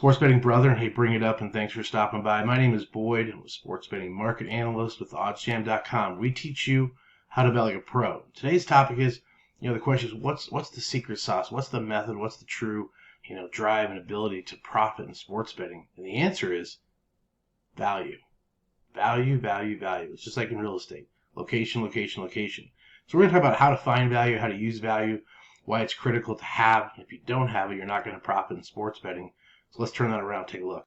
Sports betting brother, hey, bring it up, and thanks for stopping by. My name is Boyd. I'm a sports betting market analyst with OddsJam.com. We teach you how to bet like a pro. Today's topic is, the question is, what's the secret sauce? What's the method? What's the true, drive and ability to profit in sports betting? And the answer is value. Value, value, value. It's just like in real estate. Location, location, location. So we're going to talk about how to find value, how to use value, why it's critical to have. If you don't have it, you're not going to profit in sports betting. So let's turn that around, take a look.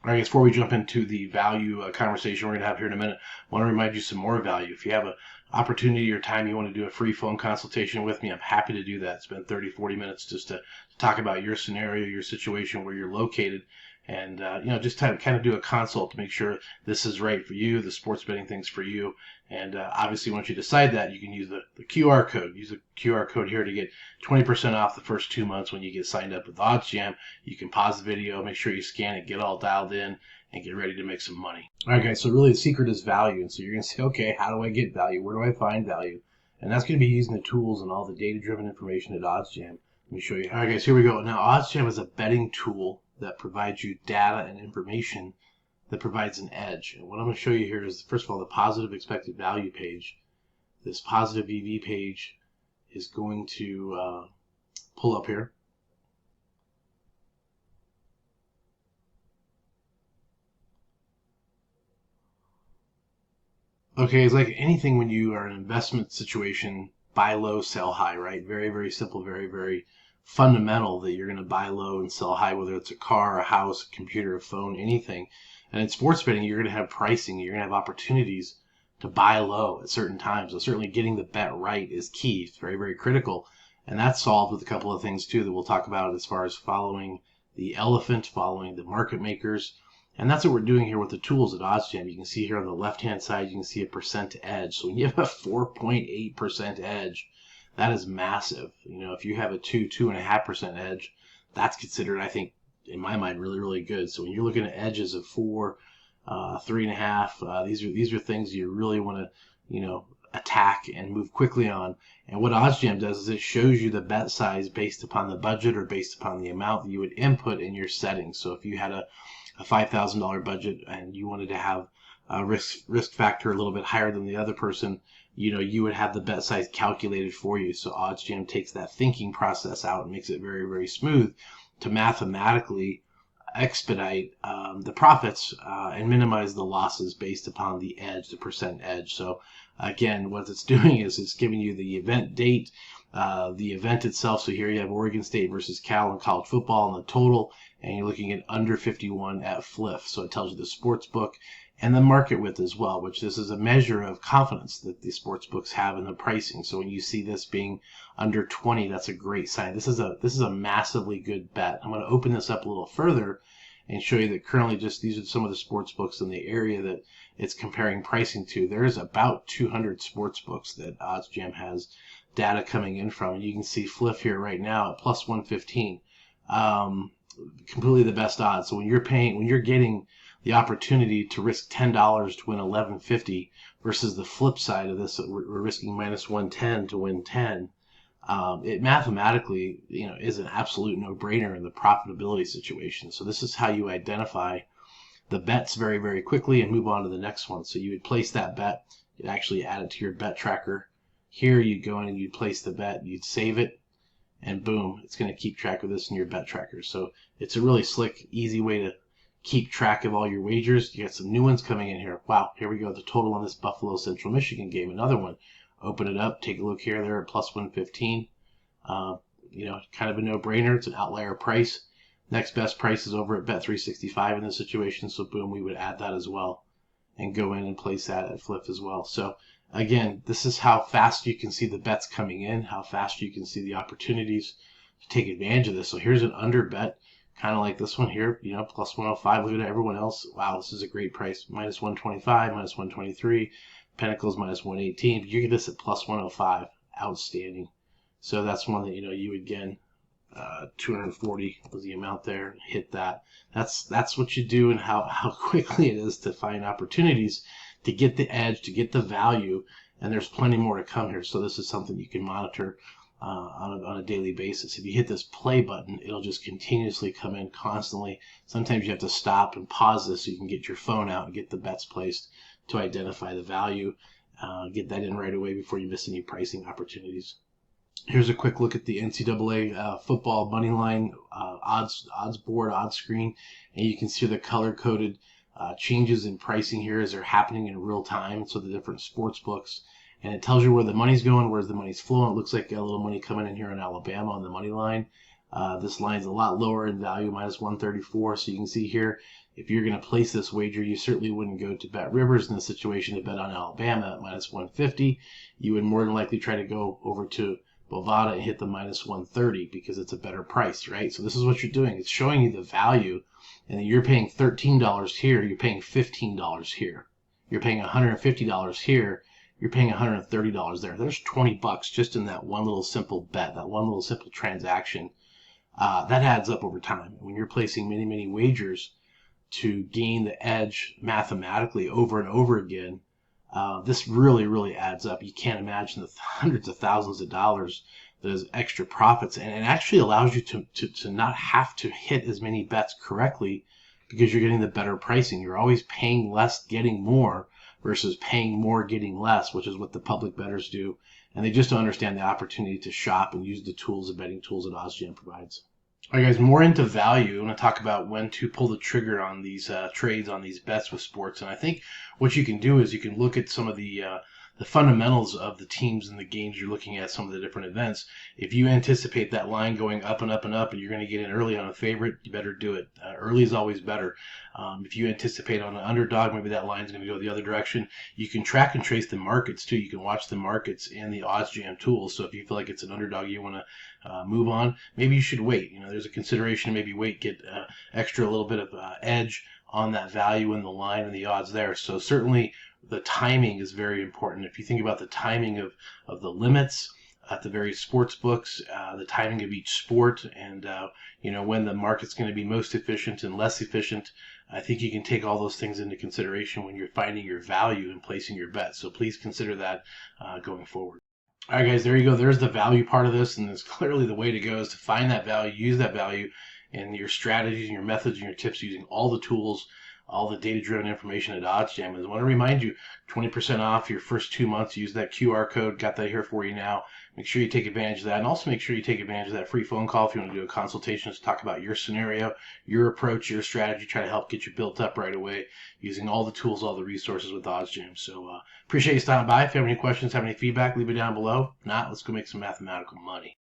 All right, guys, before we jump into the value conversation we're going to have here in a minute, I want to remind you some more value. If you have an opportunity or time you want to do a free phone consultation with me, I'm happy to do that. Spend 30, 40 minutes just to talk about your scenario, your situation, where you're located, and just kind of do a consult to make sure this is right for you, the sports betting thing's for you. And obviously, once you decide that, you can use the QR code. Use the QR code here to get 20% off the first 2 months when you get signed up with OddsJam. You can pause the video, make sure you scan it, get all dialed in, and get ready to make some money. All right, guys, so really the secret is value. And so you're going to say, okay, how do I get value? Where do I find value? And that's going to be using the tools and all the data-driven information at OddsJam. Let me show you. All right, guys, here we go. Now, OddsJam is a betting tool that provides you data and information that provides an edge. And what I'm going to show you here is, first of all, the positive expected value page. This positive EV page is going to pull up here. Okay, it's like anything when you are in an investment situation, buy low, sell high, right? Very, very simple, very, very fundamental that you're going to buy low and sell high, whether it's a car, a house, a computer, a phone, anything. And in sports betting, you're going to have pricing. You're going to have opportunities to buy low at certain times. So certainly getting the bet right is key. It's very, very critical. And that's solved with a couple of things, too, that we'll talk about as far as following the elephant, following the market makers. And that's what we're doing here with the tools at OddsJam. You can see here on the left-hand side, you can see a percent edge. So when you have a 4.8% edge, that is massive. If you have a 2.5% edge, that's considered, I think, in my mind, really, really good. So when you're looking at edges of 4, 3.5, these are things you really want to, attack and move quickly on. And what OddsJam does is it shows you the bet size based upon the budget or based upon the amount that you would input in your settings. So if you had a $5,000 budget and you wanted to have a risk factor a little bit higher than the other person, you would have the bet size calculated for you. So OddsJam takes that thinking process out and makes it very, very smooth to mathematically expedite the profits and minimize the losses based upon the edge, the percent edge. So again, what it's doing is it's giving you the event date, the event itself. So here you have Oregon State versus Cal in college football and the total, and you're looking at under 51 at FLIF. So it tells you the sports book and the market width as well, which this is a measure of confidence that the sports books have in the pricing. So when you see this being under 20, that's a great sign. This is a massively good bet. I'm going to open this up a little further and show you that currently these are some of the sports books in the area that it's comparing pricing to. There's about 200 sports books that OddsJam has data coming in from. And you can see FLIF here right now at plus 115. Completely the best odds. So when you're getting the opportunity to risk $10 to win $11.50 versus the flip side of this, we're risking minus 110 to win 10. It mathematically, is an absolute no-brainer in the profitability situation. So this is how you identify the bets very, very quickly and move on to the next one. So you would place that bet, you'd actually add it to your bet tracker. Here you'd go in and you'd place the bet, you'd save it, and boom, it's going to keep track of this in your bet tracker. So it's a really slick, easy way to keep track of all your wagers. You got some new ones coming in here. Wow, here we go. The total on this Buffalo Central Michigan game, another one. Open it up, take a look here. They're at plus 115. Kind of a no-brainer. It's an outlier price. Next best price is over at Bet365 in this situation. So boom, we would add that as well and go in and place that at FLIF as well. So again, this is how fast you can see the bets coming in, how fast you can see the opportunities to take advantage of this. So here's an under bet, kind of like this one here, plus 105. Look at everyone else. Wow, this is a great price. Minus 125, minus 123. Pinnacles minus 118. But you get this at plus 105. Outstanding. So that's one that, you would again, 240 was the amount there. Hit that. That's what you do, and how quickly it is to find opportunities to get the edge, to get the value, and there's plenty more to come here. So this is something you can monitor on a daily basis. If you hit this play button, it'll just continuously come in constantly. Sometimes you have to stop and pause this so you can get your phone out and get the bets placed to identify the value. Get that in right away before you miss any pricing opportunities. Here's a quick look at the NCAA football money line odds board, odds screen, and you can see the color-coded changes in pricing here as they're happening in real time. So the different sports books, and it tells you where the money's going, where the money's flowing. It looks like a little money coming in here in Alabama on the money line. This line's a lot lower in value, -134. So you can see here, if you're going to place this wager, you certainly wouldn't go to Bet Rivers in this situation to bet on Alabama at -150. You would more than likely try to go over to Bovada and hit the -130 because it's a better price, right? So this is what you're doing. It's showing you the value, and you're paying $13 here, you're paying $15 here. You're paying $150 here, you're paying $130 there. There's 20 bucks just in that one little simple bet, that one little simple transaction. That adds up over time. When you're placing many, many wagers to gain the edge mathematically over and over again, this really, really adds up. You can't imagine the hundreds of thousands of dollars that is extra profits, and it actually allows you to not have to hit as many bets correctly because you're getting the better pricing. You're always paying less, getting more, versus paying more, getting less, which is what the public bettors do. And they just don't understand the opportunity to shop and use the tools, the betting tools that OddsJam provides. All right, guys, more into value. I want to talk about when to pull the trigger on these trades, on these bets with sports. And I think what you can do is you can look at some of the fundamentals of the teams and the games you're looking at, some of the different events. If you anticipate that line going up and up and up, and you're going to get in early on a favorite, you better do it. Early is always better. If you anticipate on an underdog, maybe that line's going to go the other direction. You can track and trace the markets too. You can watch the markets in the OddsJam tools. So if you feel like it's an underdog you want to move on, maybe you should wait. There's a consideration to maybe wait, get extra a little bit of edge on that value in the line and the odds there. So certainly the timing is very important. If you think about the timing of the limits at the various sports books, the timing of each sport, and when the market's going to be most efficient and less efficient, I think you can take all those things into consideration when you're finding your value and placing your bets. So please consider that going forward. All right, guys, there you go. There's the value part of this, and it's clearly the way to go is to find that value, use that value in your strategies and your methods and your tips using all the tools, all the data-driven information at OddsJam. And I want to remind you, 20% off your first 2 months. Use that QR code. Got that here for you now. Make sure you take advantage of that. And also make sure you take advantage of that free phone call if you want to do a consultation to talk about your scenario, your approach, your strategy, try to help get you built up right away using all the tools, all the resources with OddsJam. So appreciate you stopping by. If you have any questions, have any feedback, leave it down below. If not, let's go make some mathematical money.